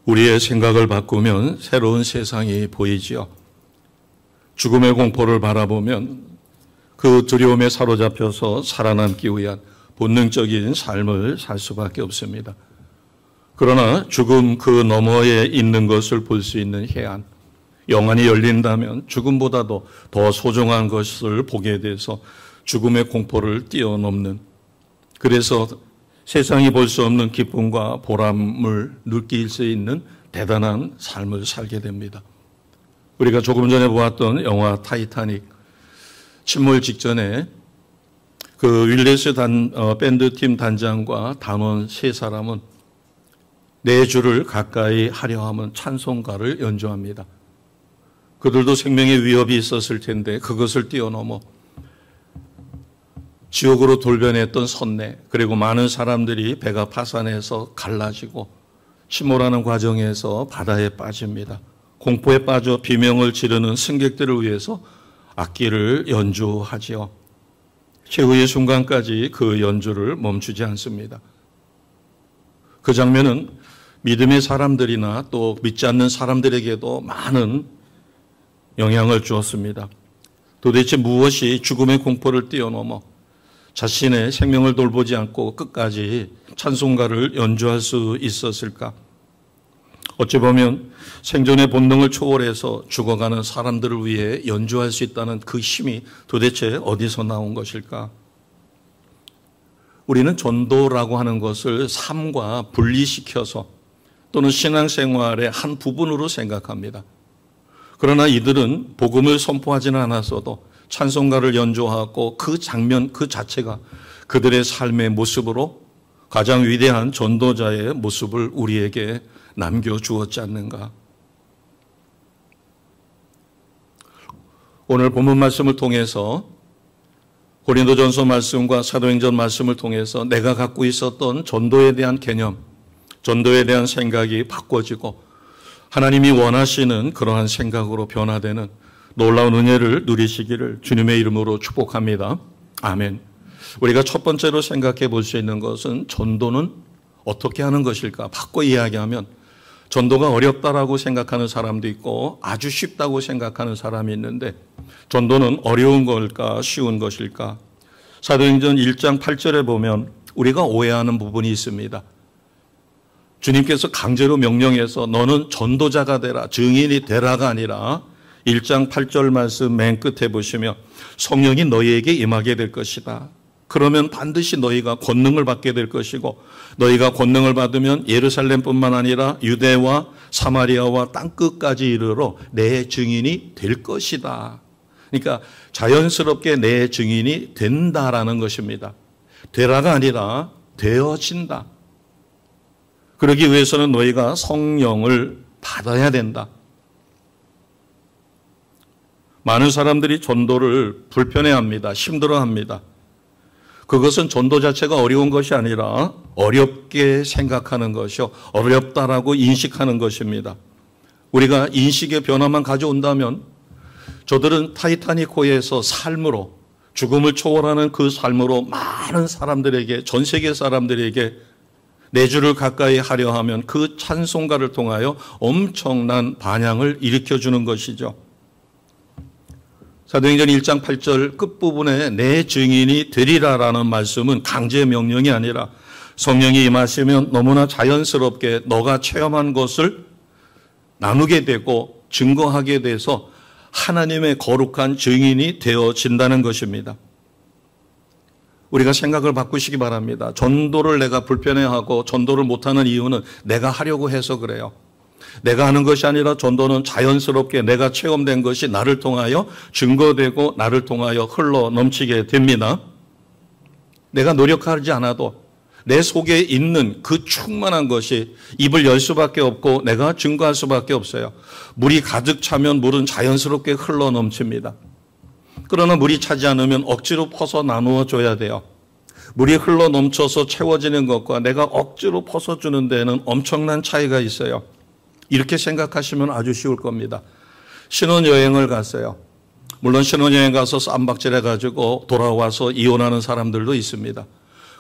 우리의 생각을 바꾸면 새로운 세상이 보이지요. 죽음의 공포를 바라보면 그 두려움에 사로잡혀서 살아남기 위한 본능적인 삶을 살 수밖에 없습니다. 그러나 죽음 그 너머에 있는 것을 볼 수 있는 해안, 영안이 열린다면 죽음보다도 더 소중한 것을 보게 돼서 죽음의 공포를 뛰어넘는, 그래서 세상이 볼 수 없는 기쁨과 보람을 느낄 수 있는 대단한 삶을 살게 됩니다. 우리가 조금 전에 보았던 영화 타이타닉, 침몰 직전에 그 윌리스 밴드팀 단장과 단원 세 사람은 내 주를 가까이 하려 함은 찬송가를 연주합니다. 그들도 생명의 위협이 있었을 텐데 그것을 뛰어넘어 지옥으로 돌변했던 선내, 그리고 많은 사람들이 배가 파산해서 갈라지고 침몰하는 과정에서 바다에 빠집니다. 공포에 빠져 비명을 지르는 승객들을 위해서 악기를 연주하지요. 최후의 순간까지 그 연주를 멈추지 않습니다. 그 장면은 믿음의 사람들이나 또 믿지 않는 사람들에게도 많은 영향을 주었습니다. 도대체 무엇이 죽음의 공포를 뛰어넘어 자신의 생명을 돌보지 않고 끝까지 찬송가를 연주할 수 있었을까? 어찌 보면 생존의 본능을 초월해서 죽어가는 사람들을 위해 연주할 수 있다는 그 힘이 도대체 어디서 나온 것일까? 우리는 전도라고 하는 것을 삶과 분리시켜서 또는 신앙생활의 한 부분으로 생각합니다. 그러나 이들은 복음을 선포하지는 않았어도 찬송가를 연주하고 그 장면 그 자체가 그들의 삶의 모습으로 가장 위대한 전도자의 모습을 우리에게 남겨주었지 않는가. 오늘 본문 말씀을 통해서 고린도전서 말씀과 사도행전 말씀을 통해서 내가 갖고 있었던 전도에 대한 개념, 전도에 대한 생각이 바꿔지고 하나님이 원하시는 그러한 생각으로 변화되는 놀라운 은혜를 누리시기를 주님의 이름으로 축복합니다. 아멘. 우리가 첫 번째로 생각해 볼 수 있는 것은 전도는 어떻게 하는 것일까? 바꿔 이야기하면 전도가 어렵다라고 생각하는 사람도 있고 아주 쉽다고 생각하는 사람이 있는데, 전도는 어려운 걸까? 쉬운 것일까? 사도행전 1장 8절에 보면 우리가 오해하는 부분이 있습니다. 주님께서 강제로 명령해서 너는 전도자가 되라, 증인이 되라가 아니라 1장 8절 말씀 맨 끝에 보시면 성령이 너희에게 임하게 될 것이다. 그러면 반드시 너희가 권능을 받게 될 것이고 너희가 권능을 받으면 예루살렘뿐만 아니라 유대와 사마리아와 땅끝까지 이르러 내 증인이 될 것이다. 그러니까 자연스럽게 내 증인이 된다라는 것입니다. 되라가 아니라 되어진다. 그러기 위해서는 너희가 성령을 받아야 된다. 많은 사람들이 전도를 불편해합니다. 힘들어합니다. 그것은 전도 자체가 어려운 것이 아니라 어렵게 생각하는 것이요, 어렵다라고 인식하는 것입니다. 우리가 인식의 변화만 가져온다면 저들은 타이타닉호에서 삶으로, 죽음을 초월하는 그 삶으로 많은 사람들에게, 전 세계 사람들에게 내 주를 가까이 하려 하면 그 찬송가를 통하여 엄청난 반향을 일으켜주는 것이죠. 사도행전 1장 8절 끝부분에 내 증인이 되리라라는 말씀은 강제 명령이 아니라 성령이 임하시면 너무나 자연스럽게 너가 체험한 것을 나누게 되고 증거하게 돼서 하나님의 거룩한 증인이 되어진다는 것입니다. 우리가 생각을 바꾸시기 바랍니다. 전도를 내가 불편해하고 전도를 못하는 이유는 내가 하려고 해서 그래요. 내가 하는 것이 아니라 전도는 자연스럽게 내가 체험된 것이 나를 통하여 증거되고 나를 통하여 흘러 넘치게 됩니다. 내가 노력하지 않아도 내 속에 있는 그 충만한 것이 입을 열 수밖에 없고 내가 증거할 수밖에 없어요. 물이 가득 차면 물은 자연스럽게 흘러 넘칩니다. 그러나 물이 차지 않으면 억지로 퍼서 나누어 줘야 돼요. 물이 흘러 넘쳐서 채워지는 것과 내가 억지로 퍼서주는 데는 엄청난 차이가 있어요. 이렇게 생각하시면 아주 쉬울 겁니다. 신혼여행을 갔어요. 물론 신혼여행 가서 쌈박질 해가지고 돌아와서 이혼하는 사람들도 있습니다.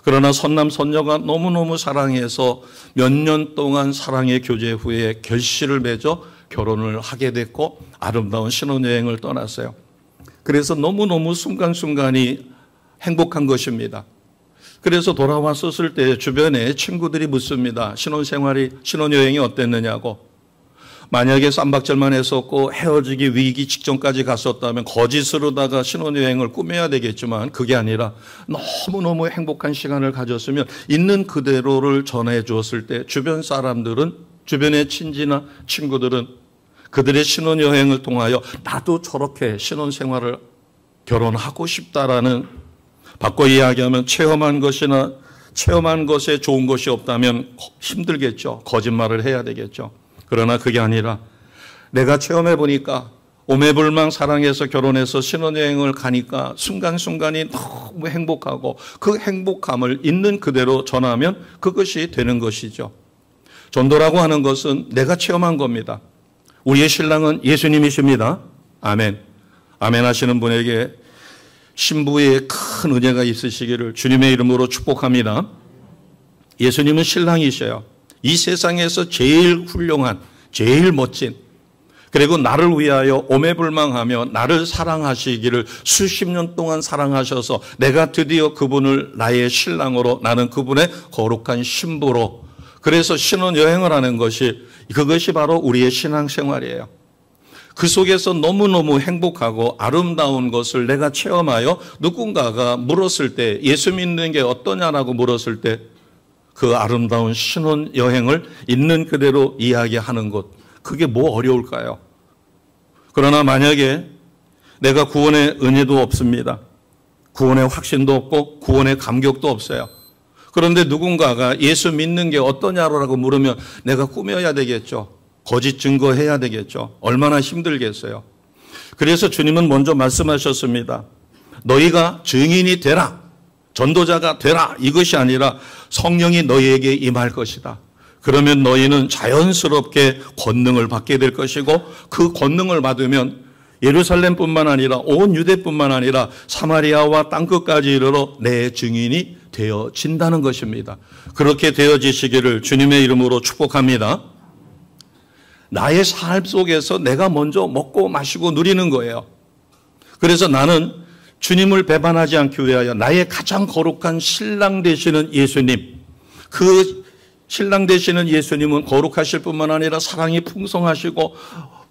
그러나 선남 선녀가 너무너무 사랑해서 몇 년 동안 사랑의 교제 후에 결실을 맺어 결혼을 하게 됐고 아름다운 신혼여행을 떠났어요. 그래서 너무너무 순간순간이 행복한 것입니다. 그래서 돌아왔었을 때 주변에 친구들이 묻습니다. 신혼여행이 어땠느냐고. 만약에 쌈박질만 했었고 헤어지기 위기 직전까지 갔었다면 거짓으로다가 신혼여행을 꾸며야 되겠지만 그게 아니라 너무너무 행복한 시간을 가졌으면 있는 그대로를 전해 주었을 때 주변 사람들은, 주변의 친지나 친구들은 그들의 신혼여행을 통하여 나도 저렇게 신혼생활을 결혼하고 싶다라는, 바꿔 이야기하면 체험한 것에 좋은 것이 없다면 힘들겠죠. 거짓말을 해야 되겠죠. 그러나 그게 아니라 내가 체험해 보니까 오매불망 사랑해서 결혼해서 신혼여행을 가니까 순간순간이 너무 행복하고 그 행복함을 있는 그대로 전하면 그것이 되는 것이죠. 전도라고 하는 것은 내가 체험한 겁니다. 우리의 신랑은 예수님이십니다. 아멘. 아멘 하시는 분에게 신부의 큰 은혜가 있으시기를 주님의 이름으로 축복합니다. 예수님은 신랑이셔요. 이 세상에서 제일 훌륭한, 제일 멋진, 그리고 나를 위하여 오매불망하며 나를 사랑하시기를 수십 년 동안 사랑하셔서 내가 드디어 그분을 나의 신랑으로, 나는 그분의 거룩한 신부로, 그래서 신혼여행을 하는 그것이 바로 우리의 신앙생활이에요. 그 속에서 너무너무 행복하고 아름다운 것을 내가 체험하여 누군가가 물었을 때, 예수 믿는 게 어떠냐라고 물었을 때 그 아름다운 신혼여행을 있는 그대로 이야기하는 것, 그게 뭐 어려울까요? 그러나 만약에 내가 구원의 은혜도 없습니다. 구원의 확신도 없고 구원의 감격도 없어요. 그런데 누군가가 예수 믿는 게 어떠냐라고 물으면 내가 꾸며야 되겠죠. 거짓 증거해야 되겠죠. 얼마나 힘들겠어요. 그래서 주님은 먼저 말씀하셨습니다. 너희가 증인이 되라. 전도자가 되라. 이것이 아니라 성령이 너희에게 임할 것이다. 그러면 너희는 자연스럽게 권능을 받게 될 것이고 그 권능을 받으면 예루살렘뿐만 아니라 온 유대뿐만 아니라 사마리아와 땅끝까지 이르러 내 증인이 되어진다는 것입니다. 그렇게 되어지시기를 주님의 이름으로 축복합니다. 나의 삶 속에서 내가 먼저 먹고 마시고 누리는 거예요. 그래서 나는 주님을 배반하지 않기 위하여 나의 가장 거룩한 신랑 되시는 예수님, 그 신랑 되시는 예수님은 거룩하실 뿐만 아니라 사랑이 풍성하시고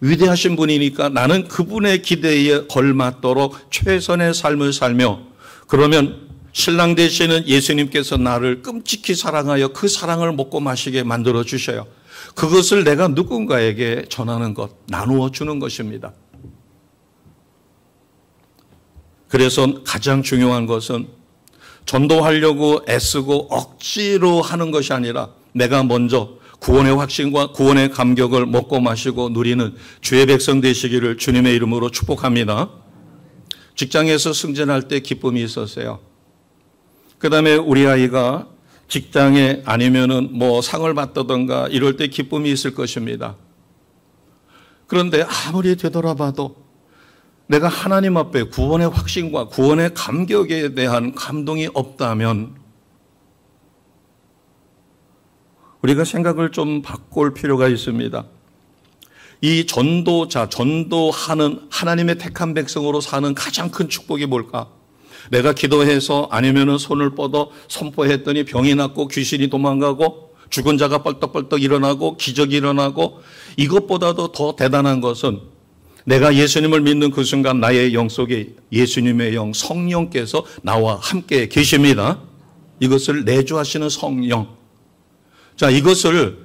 위대하신 분이니까 나는 그분의 기대에 걸맞도록 최선의 삶을 살며, 그러면 신랑 되시는 예수님께서 나를 끔찍히 사랑하여 그 사랑을 먹고 마시게 만들어 주셔요. 그것을 내가 누군가에게 전하는 것, 나누어 주는 것입니다. 그래서 가장 중요한 것은 전도하려고 애쓰고 억지로 하는 것이 아니라 내가 먼저 구원의 확신과 구원의 감격을 먹고 마시고 누리는 주의 백성 되시기를 주님의 이름으로 축복합니다. 직장에서 승진할 때 기쁨이 있었어요. 그 다음에 우리 아이가 직장에 아니면은 뭐 상을 받다던가 이럴 때 기쁨이 있을 것입니다. 그런데 아무리 되돌아봐도 내가 하나님 앞에 구원의 확신과 구원의 감격에 대한 감동이 없다면 우리가 생각을 좀 바꿀 필요가 있습니다. 이 전도자, 전도하는 하나님의 택한 백성으로 사는 가장 큰 축복이 뭘까? 내가 기도해서 아니면은 손을 뻗어 선포했더니 병이 낫고 귀신이 도망가고 죽은 자가 뻘떡뻘떡 일어나고 기적이 일어나고, 이것보다도 더 대단한 것은 내가 예수님을 믿는 그 순간 나의 영 속에 예수님의 영 성령께서 나와 함께 계십니다. 이것을 내주하시는 성령. 자, 이것을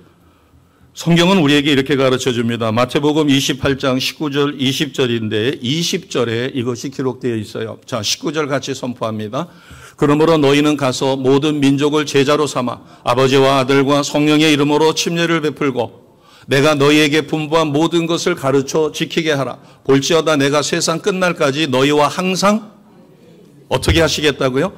성경은 우리에게 이렇게 가르쳐 줍니다. 마태복음 28장 19절 20절인데 20절에 이것이 기록되어 있어요. 자, 19절 같이 선포합니다. 그러므로 너희는 가서 모든 민족을 제자로 삼아 아버지와 아들과 성령의 이름으로 침례를 베풀고 내가 너희에게 분부한 모든 것을 가르쳐 지키게 하라. 볼지어다 내가 세상 끝날까지 너희와 항상 어떻게 하시겠다고요?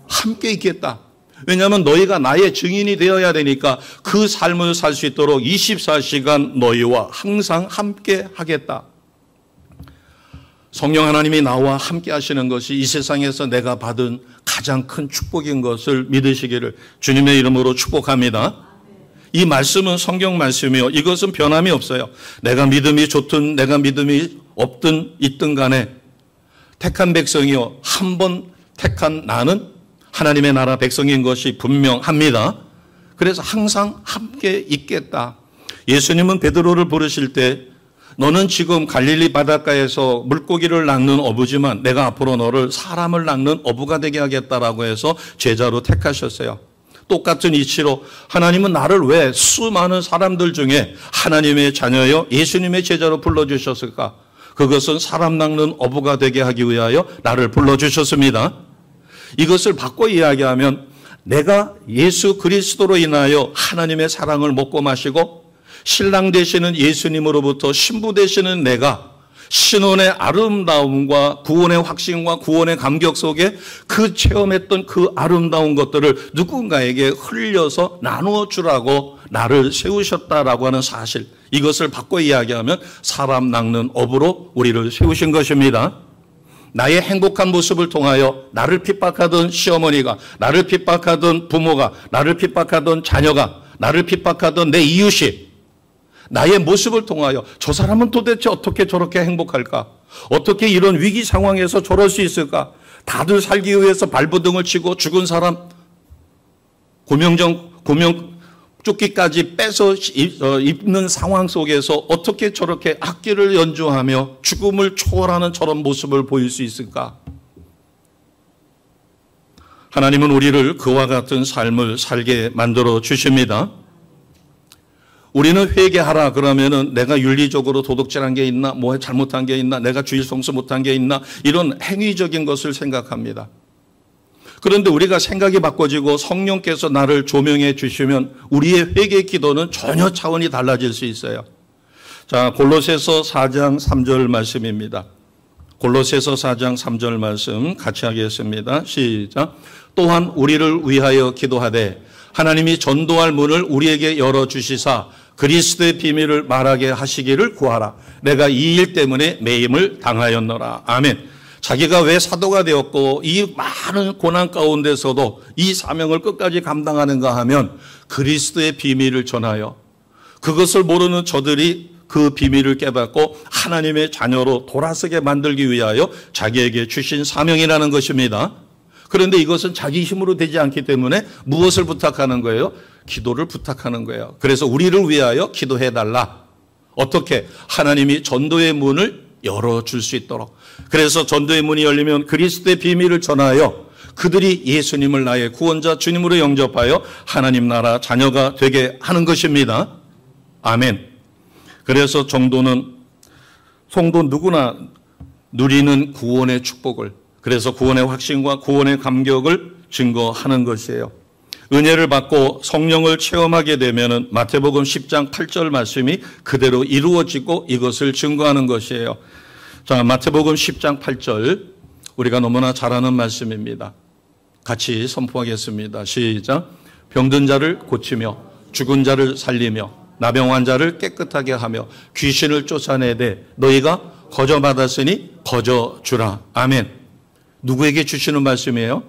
함께 있겠다. 왜냐하면 너희가 나의 증인이 되어야 되니까 그 삶을 살 수 있도록 24시간 너희와 항상 함께 하겠다. 성령 하나님이 나와 함께 하시는 것이 이 세상에서 내가 받은 가장 큰 축복인 것을 믿으시기를 주님의 이름으로 축복합니다. 이 말씀은 성경 말씀이요. 이것은 변함이 없어요. 내가 믿음이 좋든 내가 믿음이 없든 있든 간에 택한 백성이요. 한 번 택한 나는 하나님의 나라 백성인 것이 분명합니다. 그래서 항상 함께 있겠다. 예수님은 베드로를 부르실 때 너는 지금 갈릴리 바닷가에서 물고기를 낚는 어부지만 내가 앞으로 너를 사람을 낚는 어부가 되게 하겠다라고 해서 제자로 택하셨어요. 똑같은 이치로 하나님은 나를 왜 수많은 사람들 중에 하나님의 자녀여 예수님의 제자로 불러주셨을까? 그것은 사람 낚는 어부가 되게 하기 위하여 나를 불러주셨습니다. 이것을 바꿔 이야기하면 내가 예수 그리스도로 인하여 하나님의 사랑을 먹고 마시고 신랑 되시는 예수님으로부터 신부 되시는 내가 신혼의 아름다움과 구원의 확신과 구원의 감격 속에 그 체험했던 그 아름다운 것들을 누군가에게 흘려서 나누어 주라고 나를 세우셨다라고 하는 사실, 이것을 바꿔 이야기하면 사람 낚는 업으로 우리를 세우신 것입니다. 나의 행복한 모습을 통하여 나를 핍박하던 시어머니가, 나를 핍박하던 부모가, 나를 핍박하던 자녀가, 나를 핍박하던 내 이웃이 나의 모습을 통하여 저 사람은 도대체 어떻게 저렇게 행복할까? 어떻게 이런 위기 상황에서 저럴 수 있을까? 다들 살기 위해서 발버둥을 치고 죽은 사람 조끼까지 빼서 입는 상황 속에서 어떻게 저렇게 악기를 연주하며 죽음을 초월하는 저런 모습을 보일 수 있을까? 하나님은 우리를 그와 같은 삶을 살게 만들어 주십니다. 우리는 회개하라 그러면은 내가 윤리적으로 도덕질한 게 있나, 뭐 잘못한 게 있나, 내가 주일 성수 못한 게 있나, 이런 행위적인 것을 생각합니다. 그런데 우리가 생각이 바꿔지고 성령께서 나를 조명해 주시면 우리의 회개 기도는 전혀 차원이 달라질 수 있어요. 자, 골로새서 4장 3절 말씀입니다. 골로새서 4장 3절 말씀 같이 하겠습니다. 시작. 또한 우리를 위하여 기도하되 하나님이 전도할 문을 우리에게 열어주시사 그리스도의 비밀을 말하게 하시기를 구하라. 내가 이 일 때문에 매임을 당하였노라. 아멘. 자기가 왜 사도가 되었고 이 많은 고난 가운데서도 이 사명을 끝까지 감당하는가 하면 그리스도의 비밀을 전하여 그것을 모르는 저들이 그 비밀을 깨닫고 하나님의 자녀로 돌아서게 만들기 위하여 자기에게 주신 사명이라는 것입니다. 그런데 이것은 자기 힘으로 되지 않기 때문에 무엇을 부탁하는 거예요? 기도를 부탁하는 거예요. 그래서 우리를 위하여 기도해달라. 어떻게? 하나님이 전도의 문을 열어줄 수 있도록. 그래서 전도의 문이 열리면 그리스도의 비밀을 전하여 그들이 예수님을 나의 구원자 주님으로 영접하여 하나님 나라 자녀가 되게 하는 것입니다. 아멘. 그래서 성도 누구나 누리는 구원의 축복을, 그래서 구원의 확신과 구원의 감격을 증거하는 것이에요. 은혜를 받고 성령을 체험하게 되면 마태복음 10장 8절 말씀이 그대로 이루어지고 이것을 증거하는 것이에요. 자, 마태복음 10장 8절 우리가 너무나 잘 아는 말씀입니다. 같이 선포하겠습니다. 시작. 병든 자를 고치며 죽은 자를 살리며 나병 환자를 깨끗하게 하며 귀신을 쫓아내되 너희가 거저 받았으니 거저 주라. 아멘. 누구에게 주시는 말씀이에요?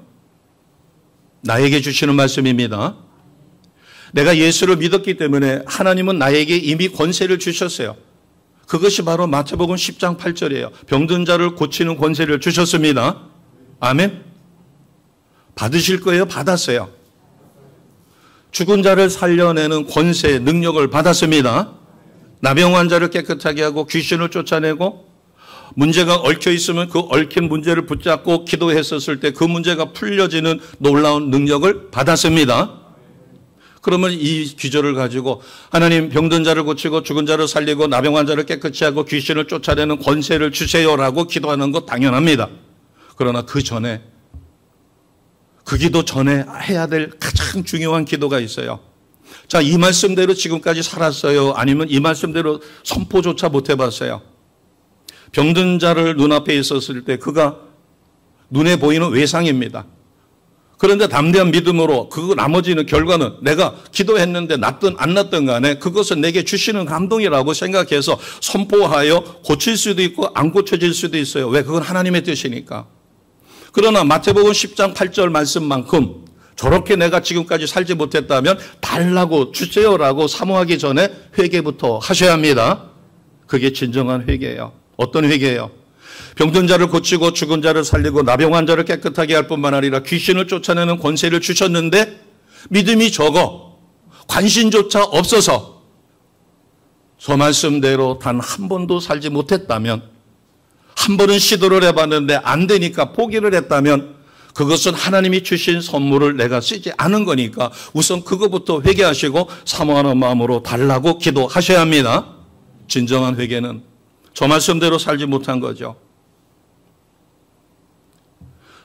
나에게 주시는 말씀입니다. 내가 예수를 믿었기 때문에 하나님은 나에게 이미 권세를 주셨어요. 그것이 바로 마태복음 10장 8절이에요. 병든 자를 고치는 권세를 주셨습니다. 아멘. 받으실 거예요? 받았어요. 죽은 자를 살려내는 권세, 능력을 받았습니다. 나병 환자를 깨끗하게 하고 귀신을 쫓아내고 문제가 얽혀 있으면 그 얽힌 문제를 붙잡고 기도했었을 때 그 문제가 풀려지는 놀라운 능력을 받았습니다. 그러면 이 기절을 가지고 하나님 병든 자를 고치고 죽은 자를 살리고 나병 환자를 깨끗이 하고 귀신을 쫓아내는 권세를 주세요라고 기도하는 것 당연합니다. 그러나 그 전에, 그 기도 전에 해야 될 가장 중요한 기도가 있어요. 자, 이 말씀대로 지금까지 살았어요? 아니면 이 말씀대로 선포조차 못 해봤어요? 병든 자를 눈앞에 있었을 때 그가 눈에 보이는 외상입니다. 그런데 담대한 믿음으로 그 나머지는 결과는 내가 기도했는데 났든 안 났든 간에 그것은 내게 주시는 감동이라고 생각해서 선포하여 고칠 수도 있고 안 고쳐질 수도 있어요. 왜? 그건 하나님의 뜻이니까. 그러나 마태복음 10장 8절 말씀만큼 저렇게 내가 지금까지 살지 못했다면 달라고 주세요라고 사모하기 전에 회개부터 하셔야 합니다. 그게 진정한 회개예요. 어떤 회개예요? 병든 자를 고치고 죽은 자를 살리고 나병한 자를 깨끗하게 할 뿐만 아니라 귀신을 쫓아내는 권세를 주셨는데 믿음이 적어 관심조차 없어서 저 말씀대로 단 한 번도 살지 못했다면, 한 번은 시도를 해봤는데 안 되니까 포기를 했다면 그것은 하나님이 주신 선물을 내가 쓰지 않은 거니까 우선 그거부터 회개하시고 사모하는 마음으로 달라고 기도하셔야 합니다. 진정한 회개는 저 말씀대로 살지 못한 거죠.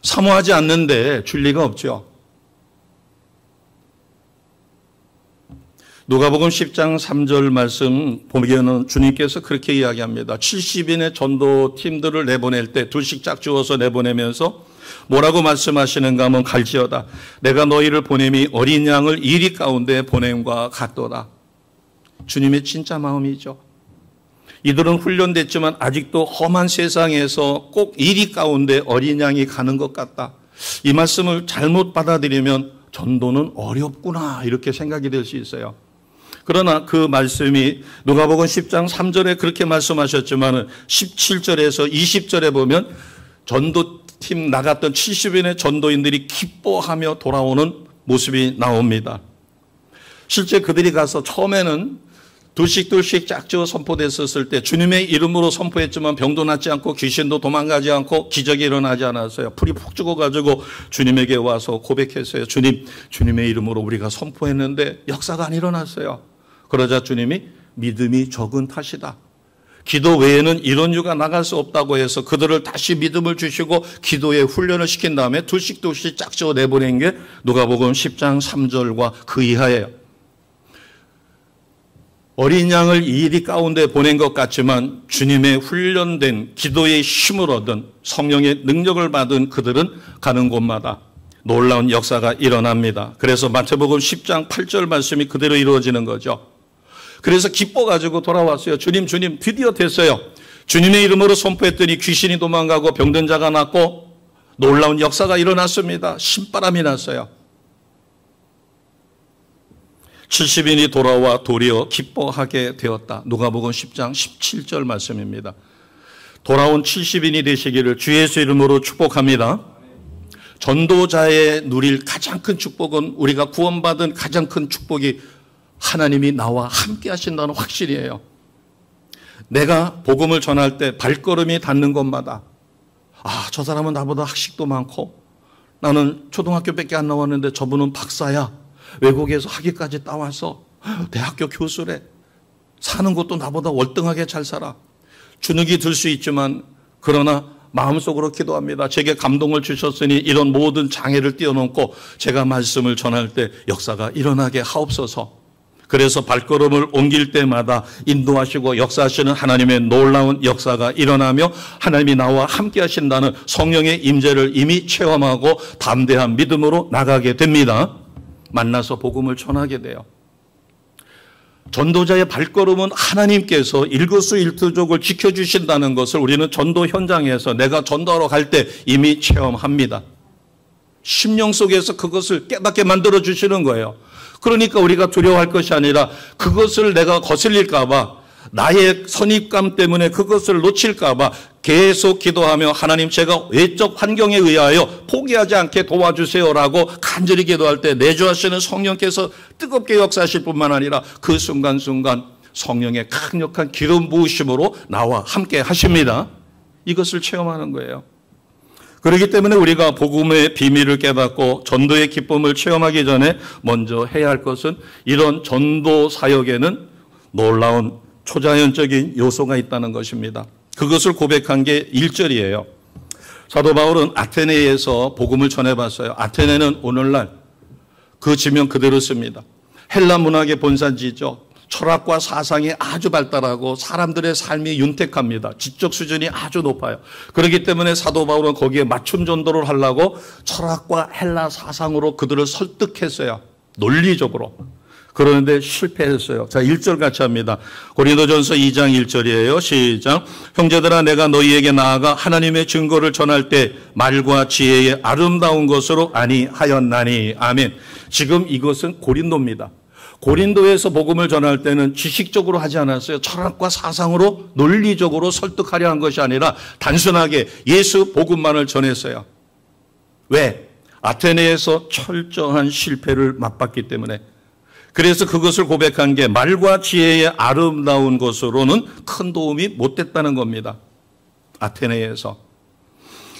사모하지 않는데 줄 리가 없죠. 누가복음 10장 3절 말씀 보면은 주님께서 그렇게 이야기합니다. 70인의 전도팀들을 내보낼 때 둘씩 짝지어서 내보내면서 뭐라고 말씀하시는가 하면 갈지어다. 내가 너희를 보냄이 어린 양을 이리 가운데 보냄과 같도다. 주님의 진짜 마음이죠. 이들은 훈련됐지만 아직도 험한 세상에서 꼭 이리 가운데 어린 양이 가는 것 같다. 이 말씀을 잘못 받아들이면 전도는 어렵구나 이렇게 생각이 될 수 있어요. 그러나 그 말씀이 누가복음 10장 3절에 그렇게 말씀하셨지만 17절에서 20절에 보면 전도팀 나갔던 70인의 전도인들이 기뻐하며 돌아오는 모습이 나옵니다. 실제 그들이 가서 처음에는 둘씩 짝지어 선포됐었을 때 주님의 이름으로 선포했지만 병도 낫지 않고 귀신도 도망가지 않고 기적이 일어나지 않았어요. 풀이 푹 죽어가지고 주님에게 와서 고백했어요. 주님, 주님의 이름으로 우리가 선포했는데 역사가 안 일어났어요. 그러자 주님이 믿음이 적은 탓이다. 기도 외에는 이런 유가 나갈 수 없다고 해서 그들을 다시 믿음을 주시고 기도에 훈련을 시킨 다음에 둘씩 짝지어 내보낸 게 누가복음 10장 3절과 그 이하예요. 어린 양을 이리 가운데 보낸 것 같지만 주님의 훈련된 기도의 힘을 얻은 성령의 능력을 받은 그들은 가는 곳마다 놀라운 역사가 일어납니다. 그래서 마태복음 10장 8절 말씀이 그대로 이루어지는 거죠. 그래서 기뻐가지고 돌아왔어요. 주님 드디어 됐어요. 주님의 이름으로 선포했더니 귀신이 도망가고 병든 자가 낫고 놀라운 역사가 일어났습니다. 신바람이 났어요. 70인이 돌아와 도리어 기뻐하게 되었다. 누가복음 10장 17절 말씀입니다. 돌아온 70인이 되시기를 주 예수 이름으로 축복합니다. 전도자의 누릴 가장 큰 축복은 우리가 구원받은 가장 큰 축복이 하나님이 나와 함께 하신다는 확실이에요. 내가 복음을 전할 때 발걸음이 닿는 곳마다 저 사람은 나보다 학식도 많고 나는 초등학교밖에 안 나왔는데 저분은 박사야. 외국에서 학위까지 따와서 대학교 교수래. 사는 것도 나보다 월등하게 잘 살아. 주눅이 들 수 있지만 그러나 마음속으로 기도합니다. 제게 감동을 주셨으니 이런 모든 장애를 뛰어넘고 제가 말씀을 전할 때 역사가 일어나게 하옵소서. 그래서 발걸음을 옮길 때마다 인도하시고 역사하시는 하나님의 놀라운 역사가 일어나며 하나님이 나와 함께 하신다는 성령의 임재를 이미 체험하고 담대한 믿음으로 나가게 됩니다. 만나서 복음을 전하게 돼요. 전도자의 발걸음은 하나님께서 일거수일투족을 지켜주신다는 것을 우리는 전도 현장에서 내가 전도하러 갈 때 이미 체험합니다. 심령 속에서 그것을 깨닫게 만들어주시는 거예요. 그러니까 우리가 두려워할 것이 아니라 그것을 내가 거슬릴까 봐 나의 선입감 때문에 그것을 놓칠까 봐 계속 기도하며 하나님 제가 외적 환경에 의하여 포기하지 않게 도와주세요라고 간절히 기도할 때 내주하시는 성령께서 뜨겁게 역사하실 뿐만 아니라 그 순간순간 성령의 강력한 기름 부으심으로 나와 함께 하십니다. 이것을 체험하는 거예요. 그렇기 때문에 우리가 복음의 비밀을 깨닫고 전도의 기쁨을 체험하기 전에 먼저 해야 할 것은 이런 전도 사역에는 놀라운 초자연적인 요소가 있다는 것입니다. 그것을 고백한 게 1절이에요. 사도 바울은 아테네에서 복음을 전해봤어요. 아테네는 오늘날 그 지명 그대로 씁니다. 헬라 문학의 본산지죠. 철학과 사상이 아주 발달하고 사람들의 삶이 윤택합니다. 지적 수준이 아주 높아요. 그렇기 때문에 사도 바울은 거기에 맞춤 전도를 하려고 철학과 헬라 사상으로 그들을 설득했어요. 논리적으로. 그러는데 실패했어요. 자, 1절 같이 합니다. 고린도전서 2장 1절이에요. 시작. 형제들아, 내가 너희에게 나아가 하나님의 증거를 전할 때 말과 지혜의 아름다운 것으로 아니하였나니. 아멘. 지금 이것은 고린도입니다. 고린도에서 복음을 전할 때는 지식적으로 하지 않았어요. 철학과 사상으로 논리적으로 설득하려 한 것이 아니라 단순하게 예수 복음만을 전했어요. 왜? 아테네에서 철저한 실패를 맛봤기 때문에. 그래서 그것을 고백한 게 말과 지혜의 아름다운 것으로는 큰 도움이 못 됐다는 겁니다. 아테네에서.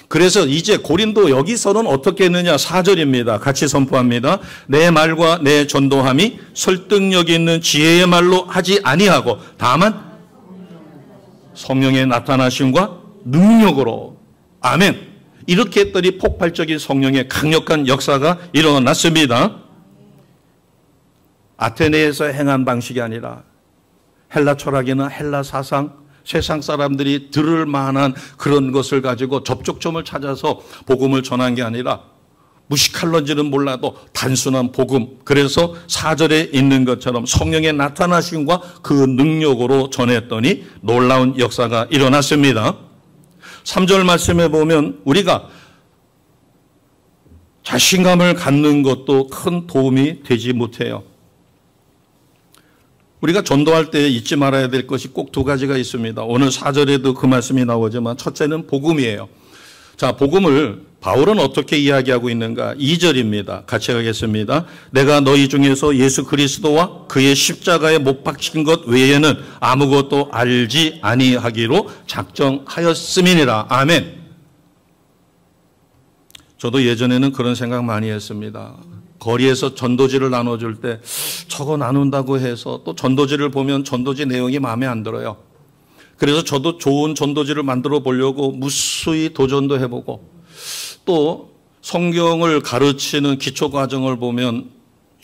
그래서 이제 고린도 여기서는 어떻게 했느냐? 4절입니다. 같이 선포합니다. 내 말과 내 전도함이 설득력 있는 지혜의 말로 하지 아니하고 다만 성령의 나타나심과 능력으로. 아멘. 이렇게 했더니 폭발적인 성령의 강력한 역사가 일어났습니다. 아테네에서 행한 방식이 아니라 헬라 철학이나 헬라 사상, 세상 사람들이 들을 만한 그런 것을 가지고 접촉점을 찾아서 복음을 전한 게 아니라 무식할런지는 몰라도 단순한 복음. 그래서 4절에 있는 것처럼 성령의 나타나심과 그 능력으로 전했더니 놀라운 역사가 일어났습니다. 3절 말씀에 보면 우리가 자신감을 갖는 것도 큰 도움이 되지 못해요. 우리가 전도할 때 잊지 말아야 될 것이 꼭 두 가지가 있습니다. 오늘 4절에도 그 말씀이 나오지만 첫째는 복음이에요. 자, 복음을 바울은 어떻게 이야기하고 있는가? 2절입니다. 같이 하겠습니다. 내가 너희 중에서 예수 그리스도와 그의 십자가에 못 박힌 것 외에는 아무것도 알지 아니하기로 작정하였음이니라. 아멘. 저도 예전에는 그런 생각 많이 했습니다. 거리에서 전도지를 나눠줄 때 저거 나눈다고 해서 또 전도지를 보면 전도지 내용이 마음에 안 들어요. 그래서 저도 좋은 전도지를 만들어 보려고 무수히 도전도 해보고 또 성경을 가르치는 기초과정을 보면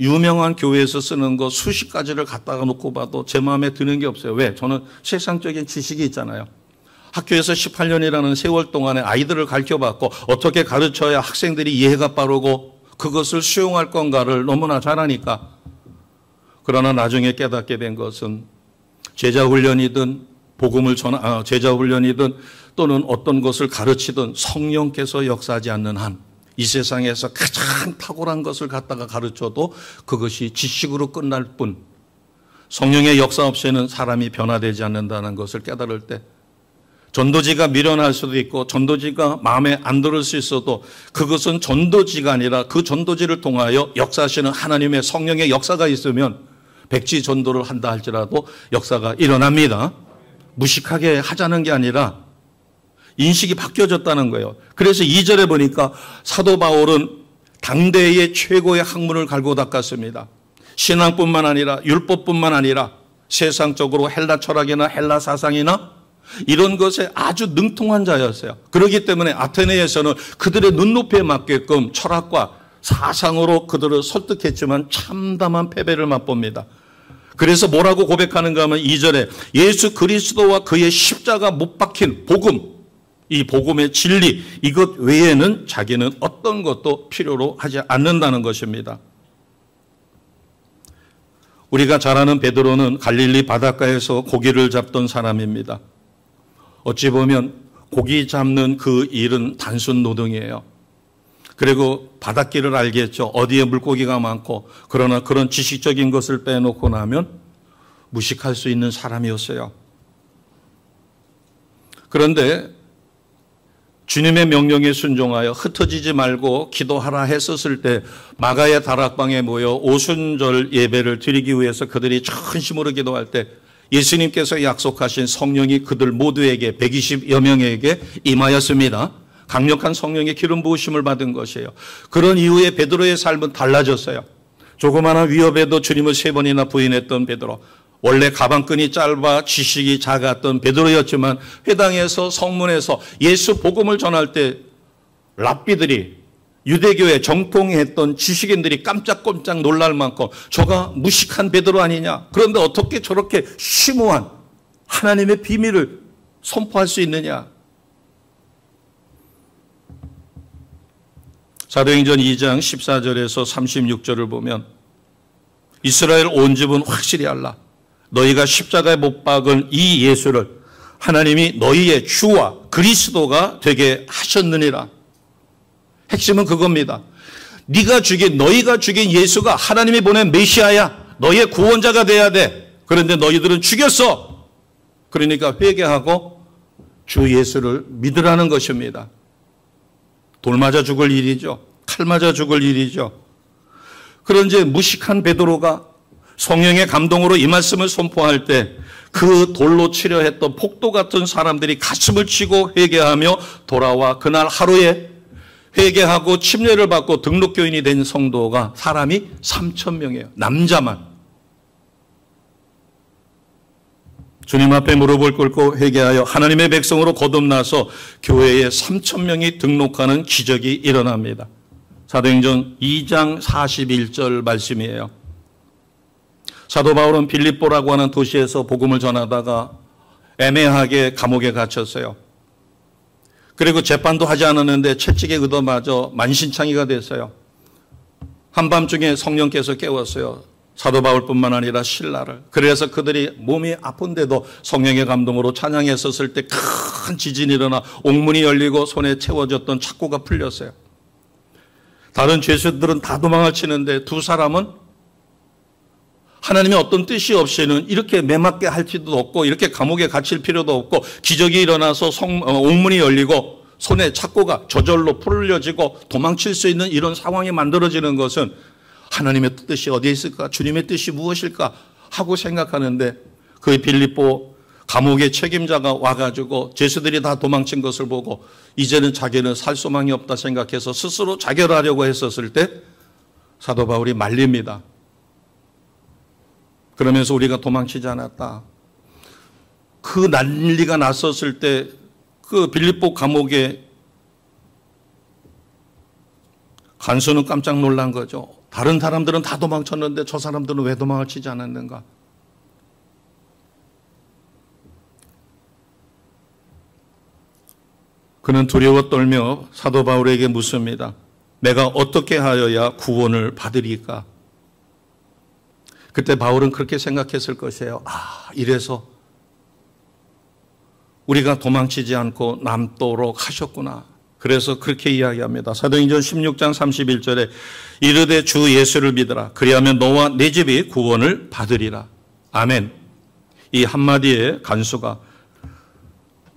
유명한 교회에서 쓰는 거 수십 가지를 갖다가 놓고 봐도 제 마음에 드는 게 없어요. 왜? 저는 세상적인 지식이 있잖아요. 학교에서 18년이라는 세월 동안에 아이들을 가르쳐봤고 어떻게 가르쳐야 학생들이 이해가 빠르고 그것을 수용할 건가를 너무나 잘 아니까. 그러나 나중에 깨닫게 된 것은 제자훈련이든 제자훈련이든 또는 어떤 것을 가르치든 성령께서 역사하지 않는 한 이 세상에서 가장 탁월한 것을 갖다가 가르쳐도 그것이 지식으로 끝날 뿐 성령의 역사 없이는 사람이 변화되지 않는다는 것을 깨달을 때 전도지가 미련할 수도 있고 전도지가 마음에 안 들을 수 있어도 그것은 전도지가 아니라 그 전도지를 통하여 역사하시는 하나님의 성령의 역사가 있으면 백지 전도를 한다 할지라도 역사가 일어납니다. 무식하게 하자는 게 아니라 인식이 바뀌어졌다는 거예요. 그래서 2절에 보니까 사도 바울은 당대의 최고의 학문을 갈고 닦았습니다. 신앙뿐만 아니라 율법뿐만 아니라 세상적으로 헬라 철학이나 헬라 사상이나 이런 것에 아주 능통한 자였어요. 그렇기 때문에 아테네에서는 그들의 눈높이에 맞게끔 철학과 사상으로 그들을 설득했지만 참담한 패배를 맛봅니다. 그래서 뭐라고 고백하는가 하면 2절에 예수 그리스도와 그의 십자가 못 박힌 복음, 이 복음의 진리, 이것 외에는 자기는 어떤 것도 필요로 하지 않는다는 것입니다. 우리가 잘 아는 베드로는 갈릴리 바닷가에서 고기를 잡던 사람입니다. 어찌 보면 고기 잡는 그 일은 단순 노동이에요. 그리고 바닷길을 알겠죠. 어디에 물고기가 많고. 그러나 그런 지식적인 것을 빼놓고 나면 무식할 수 있는 사람이었어요. 그런데 주님의 명령에 순종하여 흩어지지 말고 기도하라 했었을 때 마가의 다락방에 모여 오순절 예배를 드리기 위해서 그들이 전심으로 기도할 때 예수님께서 약속하신 성령이 그들 모두에게 120여 명에게 임하였습니다. 강력한 성령의 기름 부으심을 받은 것이에요. 그런 이후에 베드로의 삶은 달라졌어요. 조그마한 위협에도 주님을 3번이나 부인했던 베드로. 원래 가방끈이 짧아 지식이 작았던 베드로였지만 회당에서 성문에서 예수 복음을 전할 때 랍비들이 유대교에 정통했던 지식인들이 깜짝깜짝 놀랄 만큼 저가 무식한 베드로 아니냐. 그런데 어떻게 저렇게 심오한 하나님의 비밀을 선포할 수 있느냐. 사도행전 2장 14절에서 36절을 보면 이스라엘 온 집은 확실히 알라. 너희가 십자가에 못 박은 이 예수를 하나님이 너희의 주와 그리스도가 되게 하셨느니라. 핵심은 그겁니다. 너희가 죽인 예수가 하나님이 보낸 메시아야. 너희의 구원자가 돼야 돼. 그런데 너희들은 죽였어. 그러니까 회개하고 주 예수를 믿으라는 것입니다. 돌 맞아 죽을 일이죠. 칼 맞아 죽을 일이죠. 그런데 무식한 베드로가 성령의 감동으로 이 말씀을 선포할 때 그 돌로 치려 했던 폭도 같은 사람들이 가슴을 치고 회개하며 돌아와 그날 하루에 회개하고 침례를 받고 등록교인이 된 성도가 사람이 3,000명이에요. 남자만. 주님 앞에 무릎을 꿇고 회개하여 하나님의 백성으로 거듭나서 교회에 3,000명이 등록하는 기적이 일어납니다. 사도행전 2장 41절 말씀이에요. 사도 바울은 빌립보라고 하는 도시에서 복음을 전하다가 애매하게 감옥에 갇혔어요. 그리고 재판도 하지 않았는데 채찍에 얻어맞아 만신창이가 됐어요. 한밤중에 성령께서 깨웠어요. 사도 바울뿐만 아니라 신라를. 그래서 그들이 몸이 아픈데도 성령의 감동으로 찬양했었을 때 큰 지진이 일어나 옥문이 열리고 손에 채워졌던 착고가 풀렸어요. 다른 죄수들은 다 도망을 치는데 두 사람은 하나님의 어떤 뜻이 없이는 이렇게 매맞게 할 필요도 없고 이렇게 감옥에 갇힐 필요도 없고 기적이 일어나서 옥문이 열리고 손에 착고가 저절로 풀려지고 도망칠 수 있는 이런 상황이 만들어지는 것은 하나님의 뜻이 어디에 있을까? 주님의 뜻이 무엇일까? 하고 생각하는데 그 빌립보 감옥의 책임자가 와가지고 죄수들이 다 도망친 것을 보고 이제는 자기는 살 소망이 없다 생각해서 스스로 자결하려고 했었을 때 사도 바울이 말립니다. 그러면서 우리가 도망치지 않았다. 그 난리가 났었을 때 그 빌립보 감옥에 간수는 깜짝 놀란 거죠. 다른 사람들은 다 도망쳤는데 저 사람들은 왜 도망을 치지 않았는가? 그는 두려워 떨며 사도 바울에게 묻습니다. 내가 어떻게 하여야 구원을 받으리까? 그때 바울은 그렇게 생각했을 것이에요. 이래서 우리가 도망치지 않고 남도록 하셨구나. 그래서 그렇게 이야기합니다. 사도행전 16장 31절에 이르되 주 예수를 믿으라. 그리하면 너와 네 집이 구원을 받으리라. 아멘. 이 한마디에 간수가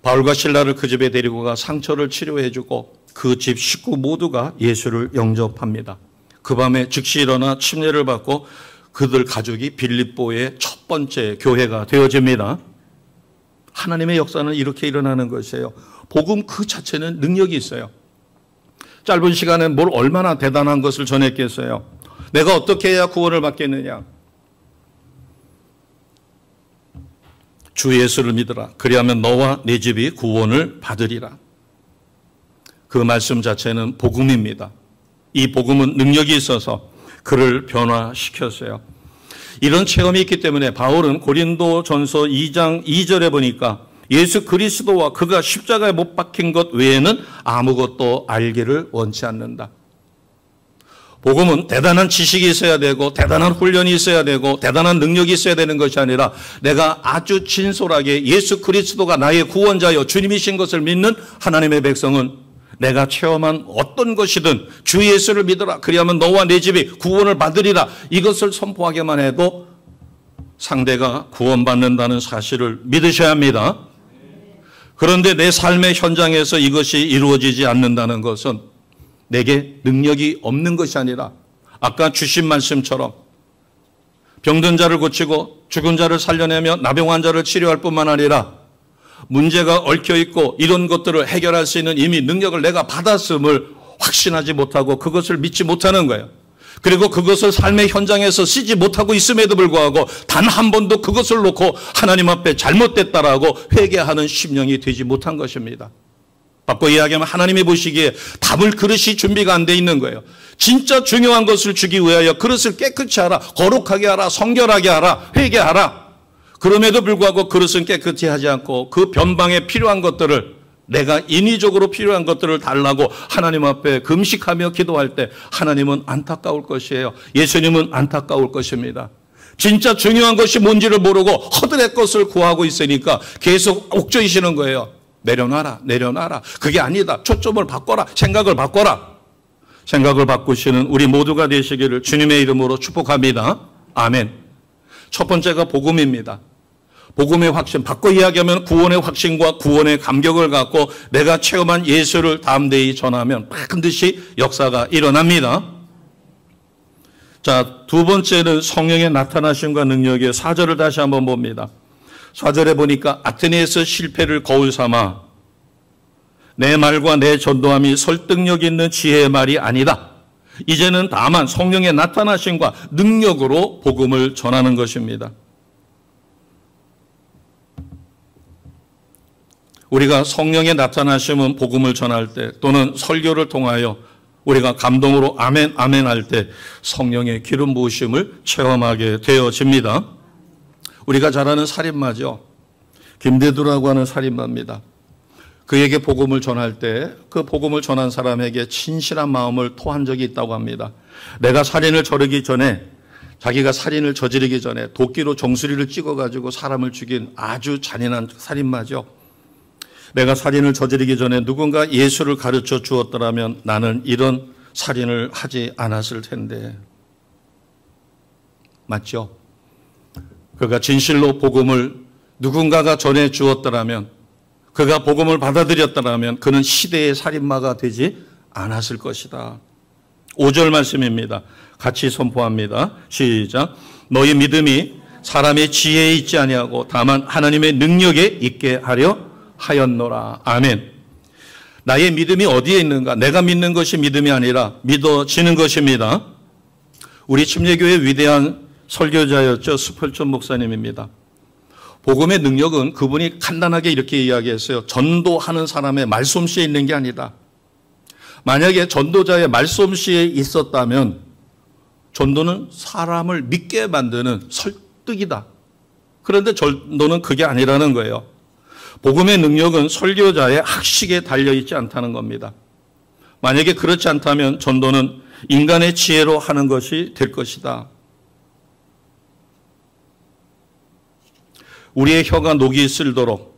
바울과 실라를 그 집에 데리고 가 상처를 치료해주고 그 집 식구 모두가 예수를 영접합니다. 그 밤에 즉시 일어나 침례를 받고 그들 가족이 빌립보의 첫 번째 교회가 되어집니다. 하나님의 역사는 이렇게 일어나는 것이에요. 복음 그 자체는 능력이 있어요. 짧은 시간에 뭘 얼마나 대단한 것을 전했겠어요. 내가 어떻게 해야 구원을 받겠느냐. 주 예수를 믿으라. 그리하면 너와 네 집이 구원을 받으리라. 그 말씀 자체는 복음입니다. 이 복음은 능력이 있어서 그를 변화시켰어요. 이런 체험이 있기 때문에 바울은 고린도전서 2장 2절에 보니까 예수 그리스도와 그가 십자가에 못 박힌 것 외에는 아무것도 알기를 원치 않는다. 복음은 대단한 지식이 있어야 되고 대단한 훈련이 있어야 되고 대단한 능력이 있어야 되는 것이 아니라 내가 아주 진솔하게 예수 그리스도가 나의 구원자여 주님이신 것을 믿는 하나님의 백성은 내가 체험한 어떤 것이든 주 예수를 믿어라. 그리하면 너와 내 집이 구원을 받으리라. 이것을 선포하기만 해도 상대가 구원받는다는 사실을 믿으셔야 합니다. 그런데 내 삶의 현장에서 이것이 이루어지지 않는다는 것은 내게 능력이 없는 것이 아니라 아까 주신 말씀처럼 병든 자를 고치고 죽은 자를 살려내며 나병 환자를 치료할 뿐만 아니라 문제가 얽혀있고 이런 것들을 해결할 수 있는 이미 능력을 내가 받았음을 확신하지 못하고 그것을 믿지 못하는 거예요. 그리고 그것을 삶의 현장에서 쓰지 못하고 있음에도 불구하고 단 한 번도 그것을 놓고 하나님 앞에 잘못됐다라고 회개하는 심령이 되지 못한 것입니다. 바꿔 이야기하면 하나님이 보시기에 담을 그릇이 준비가 안 돼 있는 거예요. 진짜 중요한 것을 주기 위하여 그릇을 깨끗이 하라, 거룩하게 하라, 성결하게 하라, 회개하라. 그럼에도 불구하고 그릇은 깨끗이 하지 않고 그 변방에 필요한 것들을, 내가 인위적으로 필요한 것들을 달라고 하나님 앞에 금식하며 기도할 때 하나님은 안타까울 것이에요. 예수님은 안타까울 것입니다. 진짜 중요한 것이 뭔지를 모르고 허드렛 것을 구하고 있으니까 계속 옥죄이시는 거예요. 내려놔라, 내려놔라. 그게 아니다. 초점을 바꿔라. 생각을 바꿔라. 생각을 바꾸시는 우리 모두가 되시기를 주님의 이름으로 축복합니다. 아멘. 첫 번째가 복음입니다. 복음의 확신, 바꿔 이야기하면 구원의 확신과 구원의 감격을 갖고 내가 체험한 예수를 담대히 전하면 반드시 역사가 일어납니다. 자, 두 번째는 성령의 나타나심과 능력의 4절을 다시 한번 봅니다. 4절에 보니까 아테네에서 실패를 거울 삼아 내 말과 내 전도함이 설득력 있는 지혜의 말이 아니다. 이제는 다만 성령의 나타나심과 능력으로 복음을 전하는 것입니다. 우리가 성령의 나타나심은 복음을 전할 때 또는 설교를 통하여 우리가 감동으로 아멘 아멘 할 때 성령의 기름 부으심을 체험하게 되어집니다. 우리가 잘 아는 살인마죠. 김대두라고 하는 살인마입니다. 그에게 복음을 전할 때 그 복음을 전한 사람에게 진실한 마음을 토한 적이 있다고 합니다. 내가 살인을 저지르기 전에, 자기가 살인을 저지르기 전에 도끼로 정수리를 찍어가지고 사람을 죽인 아주 잔인한 살인마죠. 내가 살인을 저지르기 전에 누군가 예수를 가르쳐 주었더라면 나는 이런 살인을 하지 않았을 텐데. 맞죠? 그가 진실로 복음을 누군가가 전해 주었더라면, 그가 복음을 받아들였더라면 그는 시대의 살인마가 되지 않았을 것이다. 5절 말씀입니다. 같이 선포합니다. 시작. 너희 믿음이 사람의 지혜에 있지 아니하고 다만 하나님의 능력에 있게 하려 하였노라. 아멘. 나의 믿음이 어디에 있는가? 내가 믿는 것이 믿음이 아니라 믿어지는 것입니다. 우리 침례교회 위대한 설교자였죠. 스펄전 목사님입니다. 복음의 능력은 그분이 간단하게 이렇게 이야기했어요. 전도하는 사람의 말솜씨에 있는 게 아니다. 만약에 전도자의 말솜씨에 있었다면 전도는 사람을 믿게 만드는 설득이다. 그런데 전도는 그게 아니라는 거예요. 복음의 능력은 설교자의 학식에 달려있지 않다는 겁니다. 만약에 그렇지 않다면 전도는 인간의 지혜로 하는 것이 될 것이다. 우리의 혀가 녹이 슬도록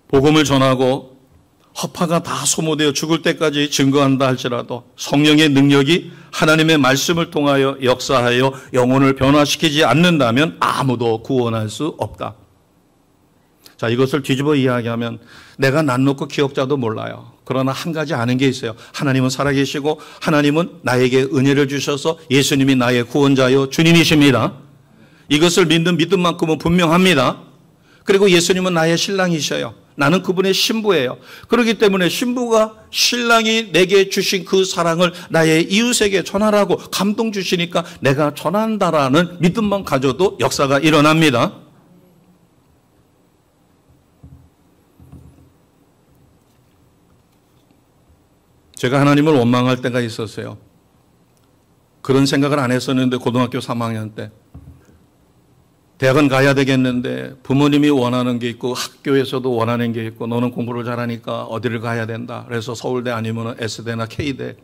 복음을 전하고 허파가 다 소모되어 죽을 때까지 증거한다 할지라도 성령의 능력이 하나님의 말씀을 통하여 역사하여 영혼을 변화시키지 않는다면 아무도 구원할 수 없다. 자, 이것을 뒤집어 이야기하면 내가 난 놓고 기억자도 몰라요. 그러나 한 가지 아는 게 있어요. 하나님은 살아계시고 하나님은 나에게 은혜를 주셔서 예수님이 나의 구원자요 주님이십니다. 이것을 믿는 믿음만큼은 분명합니다. 그리고 예수님은 나의 신랑이셔요. 나는 그분의 신부예요. 그렇기 때문에 신부가 신랑이 내게 주신 그 사랑을 나의 이웃에게 전하라고 감동 주시니까 내가 전한다라는 믿음만 가져도 역사가 일어납니다. 제가 하나님을 원망할 때가 있었어요. 그런 생각을 안 했었는데 고등학교 3학년 때. 대학은 가야 되겠는데 부모님이 원하는 게 있고 학교에서도 원하는 게 있고 너는 공부를 잘하니까 어디를 가야 된다. 그래서 서울대 아니면 S대나 K대.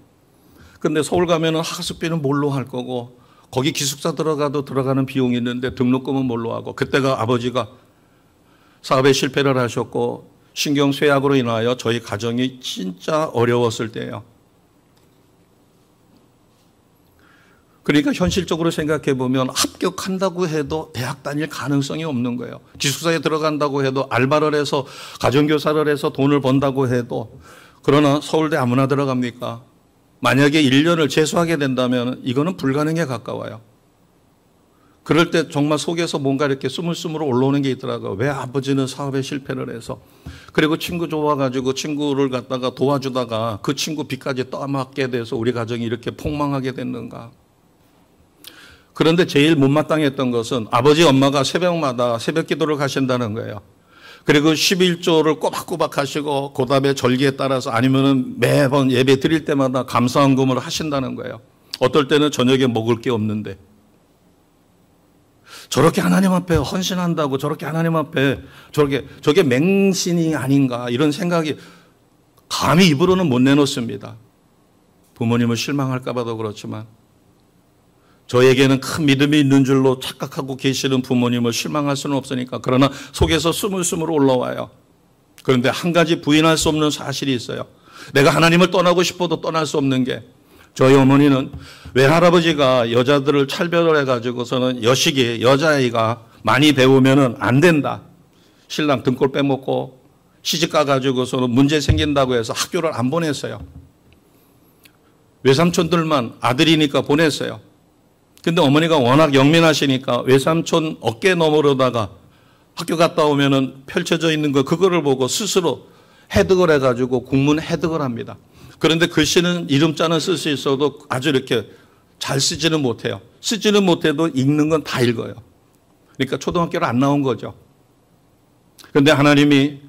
근데 서울 가면 학습비는 뭘로 할 거고 거기 기숙사 들어가도 들어가는 비용이 있는데 등록금은 뭘로 하고 그때가 아버지가 사업에 실패를 하셨고 신경쇠약으로 인하여 저희 가정이 진짜 어려웠을 때예요. 그러니까 현실적으로 생각해 보면 합격한다고 해도 대학 다닐 가능성이 없는 거예요. 기숙사에 들어간다고 해도 알바를 해서 가정교사를 해서 돈을 번다고 해도 그러나 서울대 아무나 들어갑니까? 만약에 1년을 재수하게 된다면 이거는 불가능에 가까워요. 그럴 때 정말 속에서 뭔가 이렇게 스물스물 올라오는 게 있더라고요. 왜 아버지는 사업에 실패를 해서 그리고 친구 좋아가지고 친구를 갖다가 도와주다가 그 친구 빚까지 떠맡게 돼서 우리 가정이 이렇게 폭망하게 됐는가. 그런데 제일 못마땅했던 것은 아버지 엄마가 새벽마다 새벽 기도를 가신다는 거예요. 그리고 11조를 꼬박꼬박 하시고 그 다음에 절기에 따라서 아니면은 매번 예배 드릴 때마다 감사헌금을 하신다는 거예요. 어떨 때는 저녁에 먹을 게 없는데 저렇게 하나님 앞에 헌신한다고 저렇게 하나님 앞에 저게 맹신이 아닌가 이런 생각이 감히 입으로는 못 내놓습니다. 부모님을 실망할까 봐도 그렇지만 저에게는 큰 믿음이 있는 줄로 착각하고 계시는 부모님을 실망할 수는 없으니까 그러나 속에서 스물스물 올라와요. 그런데 한 가지 부인할 수 없는 사실이 있어요. 내가 하나님을 떠나고 싶어도 떠날 수 없는 게 저희 어머니는 외할아버지가 여자들을 차별을 해가지고서는 여식이 여자아이가 많이 배우면은 안 된다. 신랑 등골 빼먹고 시집 가가지고서는 문제 생긴다고 해서 학교를 안 보냈어요. 외삼촌들만 아들이니까 보냈어요. 근데 어머니가 워낙 영민하시니까 외삼촌 어깨 너머로다가 학교 갔다 오면은 펼쳐져 있는 거 그거를 보고 스스로 해득을 해가지고 국문 해득을 합니다. 그런데 글씨는 이름자는 쓸 수 있어도 아주 이렇게 잘 쓰지는 못해요. 쓰지는 못해도 읽는 건 다 읽어요. 그러니까 초등학교를 안 나온 거죠. 그런데 하나님이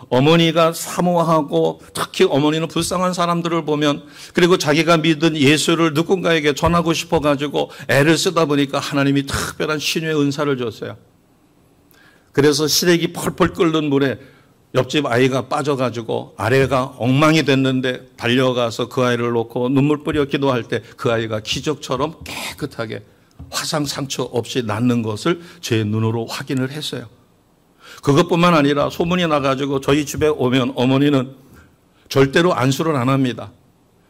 어머니가 사모하고 특히 어머니는 불쌍한 사람들을 보면 그리고 자기가 믿은 예수를 누군가에게 전하고 싶어가지고 애를 쓰다 보니까 하나님이 특별한 신유의 은사를 줬어요. 그래서 시래기 펄펄 끓는 물에 옆집 아이가 빠져가지고 아래가 엉망이 됐는데 달려가서 그 아이를 놓고 눈물 뿌려 기도할 때 그 아이가 기적처럼 깨끗하게 화상 상처 없이 낫는 것을 제 눈으로 확인을 했어요. 그것뿐만 아니라 소문이 나가지고 저희 집에 오면 어머니는 절대로 안수를 안 합니다.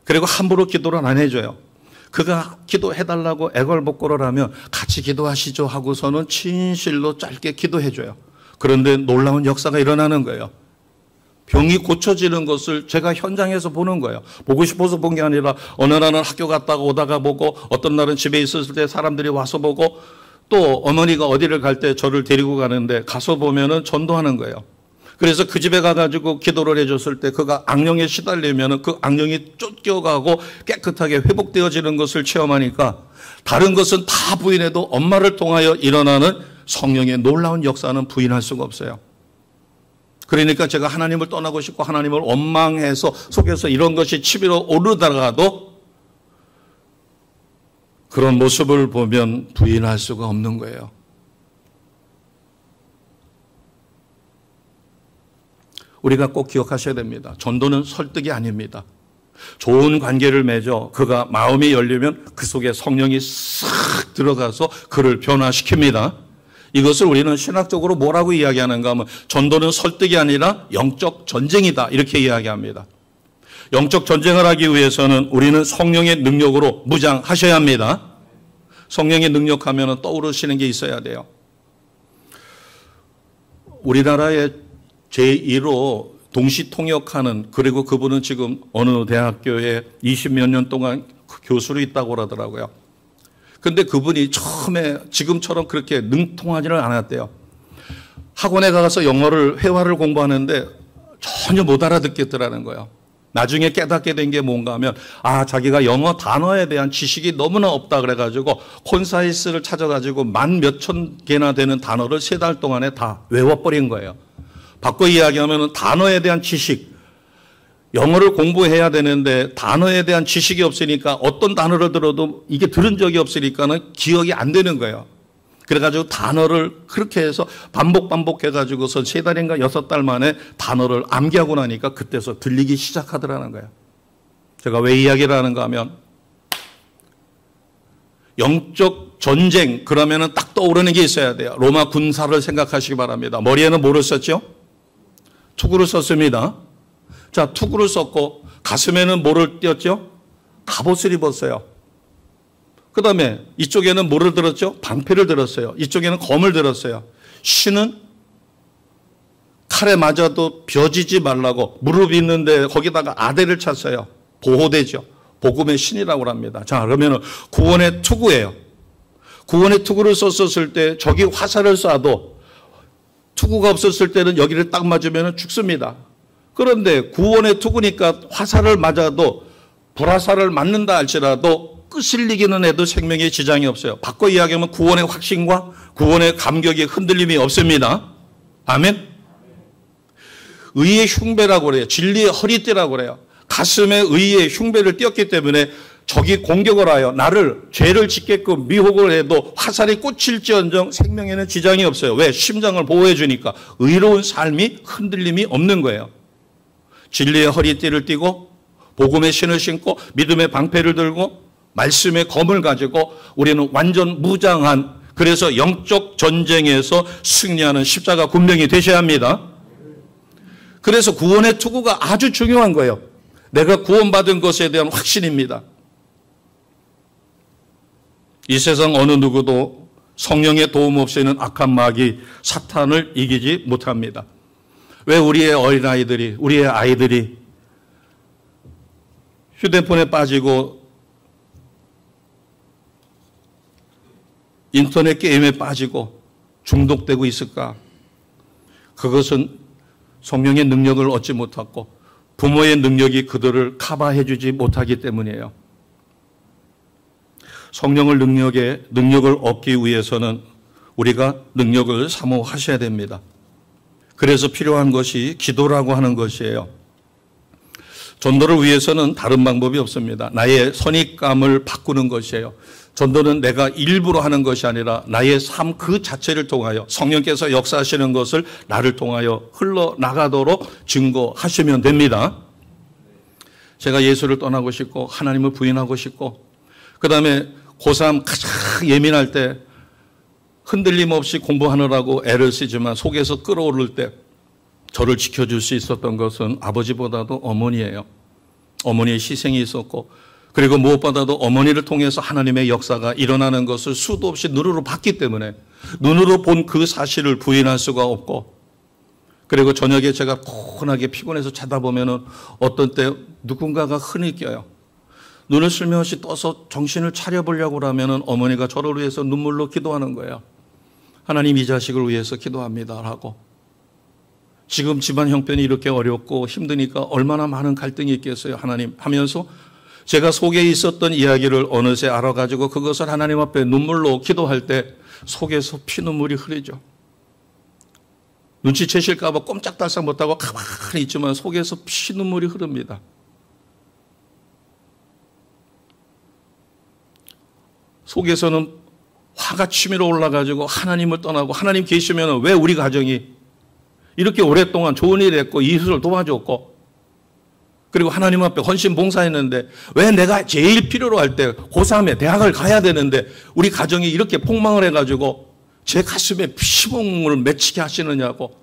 그리고 함부로 기도를 안 해줘요. 그가 기도해달라고 애걸복걸을 하면 같이 기도하시죠 하고서는 진실로 짧게 기도해줘요. 그런데 놀라운 역사가 일어나는 거예요. 병이 고쳐지는 것을 제가 현장에서 보는 거예요. 보고 싶어서 본 게 아니라 어느 날은 학교 갔다가 오다가 보고 어떤 날은 집에 있었을 때 사람들이 와서 보고 또 어머니가 어디를 갈 때 저를 데리고 가는데 가서 보면은 전도하는 거예요. 그래서 그 집에 가가지고 기도를 해줬을 때 그가 악령에 시달리면은 그 악령이 쫓겨가고 깨끗하게 회복되어지는 것을 체험하니까 다른 것은 다 부인해도 엄마를 통하여 일어나는 성령의 놀라운 역사는 부인할 수가 없어요. 그러니까 제가 하나님을 떠나고 싶고 하나님을 원망해서 속에서 이런 것이 치밀어 오르다가도 그런 모습을 보면 부인할 수가 없는 거예요. 우리가 꼭 기억하셔야 됩니다. 전도는 설득이 아닙니다. 좋은 관계를 맺어 그가 마음이 열리면 그 속에 성령이 싹 들어가서 그를 변화시킵니다. 이것을 우리는 신학적으로 뭐라고 이야기하는가 하면 전도는 설득이 아니라 영적 전쟁이다 이렇게 이야기합니다. 영적 전쟁을 하기 위해서는 우리는 성령의 능력으로 무장하셔야 합니다. 성령의 능력하면 떠오르시는 게 있어야 돼요. 우리나라의 제1호 동시통역하는 그리고 그분은 지금 어느 대학교에 20몇 년 동안 교수로 있다고 그러더라고요. 근데 그분이 처음에 지금처럼 그렇게 능통하지는 않았대요. 학원에 가서 영어를 회화를 공부하는데 전혀 못 알아듣겠더라는 거예요. 나중에 깨닫게 된 게 뭔가 하면 자기가 영어 단어에 대한 지식이 너무나 없다 그래가지고 콘사이스를 찾아가지고 만 몇천 개나 되는 단어를 3달 동안에 다 외워버린 거예요. 바꿔 이야기하면 단어에 대한 지식, 영어를 공부해야 되는데 단어에 대한 지식이 없으니까 어떤 단어를 들어도 이게 들은 적이 없으니까는 기억이 안 되는 거예요. 그래가지고 단어를 그렇게 해서 반복해가지고서 3달인가 6달 만에 단어를 암기하고 나니까 그때서 들리기 시작하더라는 거예요. 제가 왜 이야기를 하는가 하면 영적 전쟁 그러면은 딱 떠오르는 게 있어야 돼요. 로마 군사를 생각하시기 바랍니다. 머리에는 뭐를 썼죠? 투구를 썼습니다. 자, 투구를 썼고 가슴에는 뭐를 띄었죠? 갑옷을 입었어요. 그 다음에 이쪽에는 뭐를 들었죠? 방패를 들었어요. 이쪽에는 검을 들었어요. 신은 칼에 맞아도 벼지지 말라고 무릎 있는데 거기다가 아대를 찼어요. 보호대죠. 복음의 신이라고 합니다. 자, 그러면 구원의 투구예요. 구원의 투구를 썼었을 때 적이 화살을 쏴도 투구가 없었을 때는 여기를 딱 맞으면 죽습니다. 그런데 구원의 투구니까 화살을 맞아도 불화살을 맞는다 할지라도 끄실리기는 해도 생명에 지장이 없어요. 바꿔 이야기하면 구원의 확신과 구원의 감격의 흔들림이 없습니다. 아멘. 의의 흉배라고 그래요. 진리의 허리띠라고 그래요. 가슴에 의의 흉배를 띄었기 때문에 적이 공격을 하여 나를 죄를 짓게끔 미혹을 해도 화살이 꽂힐지언정 생명에는 지장이 없어요. 왜? 심장을 보호해 주니까. 의로운 삶이 흔들림이 없는 거예요. 진리의 허리띠를 띠고 복음의 신을 신고 믿음의 방패를 들고 말씀의 검을 가지고 우리는 완전 무장한, 그래서 영적 전쟁에서 승리하는 십자가 군병이 되셔야 합니다. 그래서 구원의 투구가 아주 중요한 거예요. 내가 구원받은 것에 대한 확신입니다. 이 세상 어느 누구도 성령의 도움 없이는 악한 마귀 사탄을 이기지 못합니다. 왜 우리의 어린아이들이, 우리의 아이들이 휴대폰에 빠지고 인터넷 게임에 빠지고 중독되고 있을까? 그것은 성령의 능력을 얻지 못하고 부모의 능력이 그들을 커버해 주지 못하기 때문이에요. 성령을 능력을 얻기 위해서는 우리가 능력을 사모하셔야 됩니다. 그래서 필요한 것이 기도라고 하는 것이에요. 전도를 위해서는 다른 방법이 없습니다. 나의 선입감을 바꾸는 것이에요. 전도는 내가 일부러 하는 것이 아니라 나의 삶 그 자체를 통하여 성령께서 역사하시는 것을 나를 통하여 흘러나가도록 증거하시면 됩니다. 제가 예수를 떠나고 싶고 하나님을 부인하고 싶고 그 다음에 고3 가장 예민할 때 흔들림 없이 공부하느라고 애를 쓰지만 속에서 끓어오를 때 저를 지켜줄 수 있었던 것은 아버지보다도 어머니예요. 어머니의 희생이 있었고 그리고 무엇보다도 어머니를 통해서 하나님의 역사가 일어나는 것을 수도 없이 눈으로 봤기 때문에 눈으로 본 그 사실을 부인할 수가 없고 그리고 저녁에 제가 고운하게 피곤해서 자다 보면은 어떤 때 누군가가 흔히 껴요. 눈을 슬며시 떠서 정신을 차려보려고 하면은 어머니가 저를 위해서 눈물로 기도하는 거예요. 하나님 이 자식을 위해서 기도합니다라고. 지금 집안 형편이 이렇게 어렵고 힘드니까 얼마나 많은 갈등이 있겠어요 하나님 하면서 제가 속에 있었던 이야기를 어느새 알아가지고 그것을 하나님 앞에 눈물로 기도할 때 속에서 피눈물이 흐르죠. 눈치채실까 봐 꼼짝달싹 못하고 가만히 있지만 속에서 피눈물이 흐릅니다. 속에서는 화가 치밀어 올라가지고 하나님을 떠나고 하나님 계시면 왜 우리 가정이 이렇게 오랫동안 좋은 일 했고 이웃을 도와줬고 그리고 하나님 앞에 헌신 봉사했는데 왜 내가 제일 필요로 할 때 고3에 대학을 가야 되는데 우리 가정이 이렇게 폭망을 해가지고 제 가슴에 피멍을 맺히게 하시느냐고.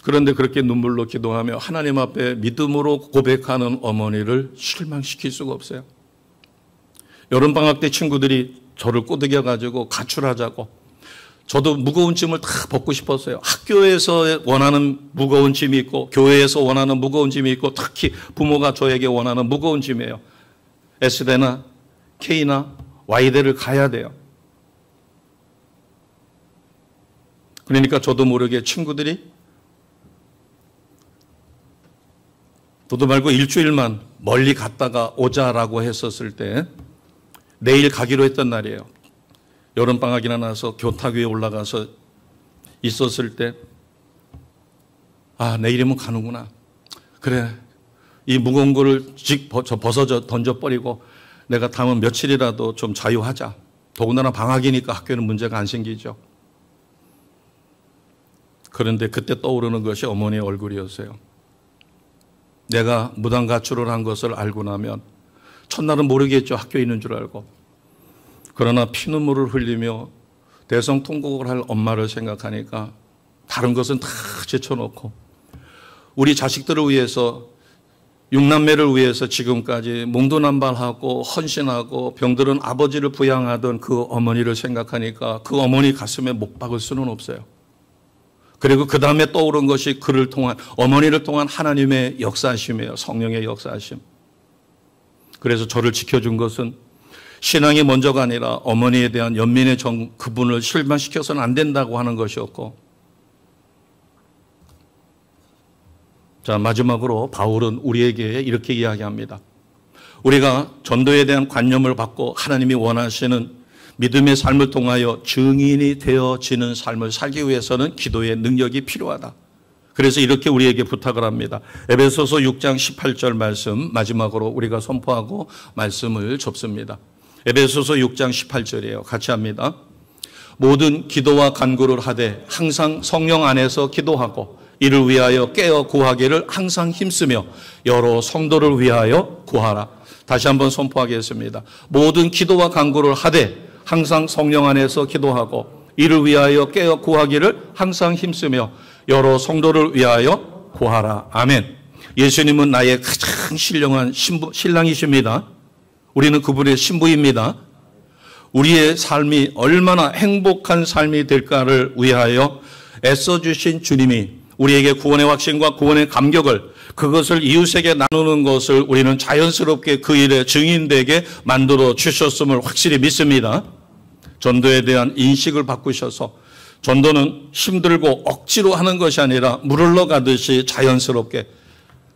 그런데 그렇게 눈물로 기도하며 하나님 앞에 믿음으로 고백하는 어머니를 실망시킬 수가 없어요. 여름방학 때 친구들이 저를 꼬드겨가지고 가출하자고. 저도 무거운 짐을 다 벗고 싶었어요. 학교에서 원하는 무거운 짐이 있고 교회에서 원하는 무거운 짐이 있고 특히 부모가 저에게 원하는 무거운 짐이에요. S대나 K나 Y대를 가야 돼요. 그러니까 저도 모르게 친구들이 너도 말고 일주일만 멀리 갔다가 오자라고 했었을 때 내일 가기로 했던 날이에요. 여름방학이나 나서 교탁 위에 올라가서 있었을 때 아 내일이면 가는구나. 그래 이 무거운 거를 벗어져 던져버리고 내가 다음 며칠이라도 좀 자유하자. 더군다나 방학이니까 학교는 문제가 안 생기죠. 그런데 그때 떠오르는 것이 어머니의 얼굴이었어요. 내가 무단 가출을 한 것을 알고 나면 첫날은 모르겠죠. 학교에 있는 줄 알고. 그러나 피눈물을 흘리며 대성통곡을 할 엄마를 생각하니까 다른 것은 다 제쳐놓고 우리 자식들을 위해서 육남매를 위해서 지금까지 몽도난발하고 헌신하고 병들은 아버지를 부양하던 그 어머니를 생각하니까 그 어머니 가슴에 못 박을 수는 없어요. 그리고 그 다음에 떠오른 것이 그를 통한 어머니를 통한 하나님의 역사하심이에요. 성령의 역사하심. 그래서 저를 지켜준 것은 신앙이 먼저가 아니라 어머니에 대한 연민의 그분을 실망시켜서는 안 된다고 하는 것이었고 자 마지막으로 바울은 우리에게 이렇게 이야기합니다. 우리가 전도에 대한 관념을 받고 하나님이 원하시는 믿음의 삶을 통하여 증인이 되어지는 삶을 살기 위해서는 기도의 능력이 필요하다. 그래서 이렇게 우리에게 부탁을 합니다. 에베소서 6장 18절 말씀 마지막으로 우리가 선포하고 말씀을 접습니다. 에베소서 6장 18절이에요. 같이 합니다. 모든 기도와 간구를 하되 항상 성령 안에서 기도하고 이를 위하여 깨어 구하기를 항상 힘쓰며 여러 성도를 위하여 구하라. 다시 한번 선포하겠습니다. 모든 기도와 간구를 하되 항상 성령 안에서 기도하고 이를 위하여 깨어 구하기를 항상 힘쓰며 여러 성도를 위하여 구하라. 아멘. 예수님은 나의 가장 신령한 신랑이십니다. 우리는 그분의 신부입니다. 우리의 삶이 얼마나 행복한 삶이 될까를 위하여 애써주신 주님이 우리에게 구원의 확신과 구원의 감격을 그것을 이웃에게 나누는 것을 우리는 자연스럽게 그 일의 증인되게 만들어 주셨음을 확실히 믿습니다. 전도에 대한 인식을 바꾸셔서 전도는 힘들고 억지로 하는 것이 아니라 물 흘러가듯이 자연스럽게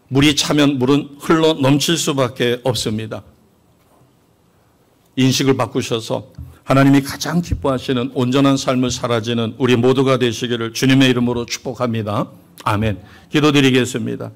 물이 차면 물은 흘러 넘칠 수밖에 없습니다. 인식을 바꾸셔서 하나님이 가장 기뻐하시는 온전한 삶을 살아지는 우리 모두가 되시기를 주님의 이름으로 축복합니다. 아멘. 기도드리겠습니다.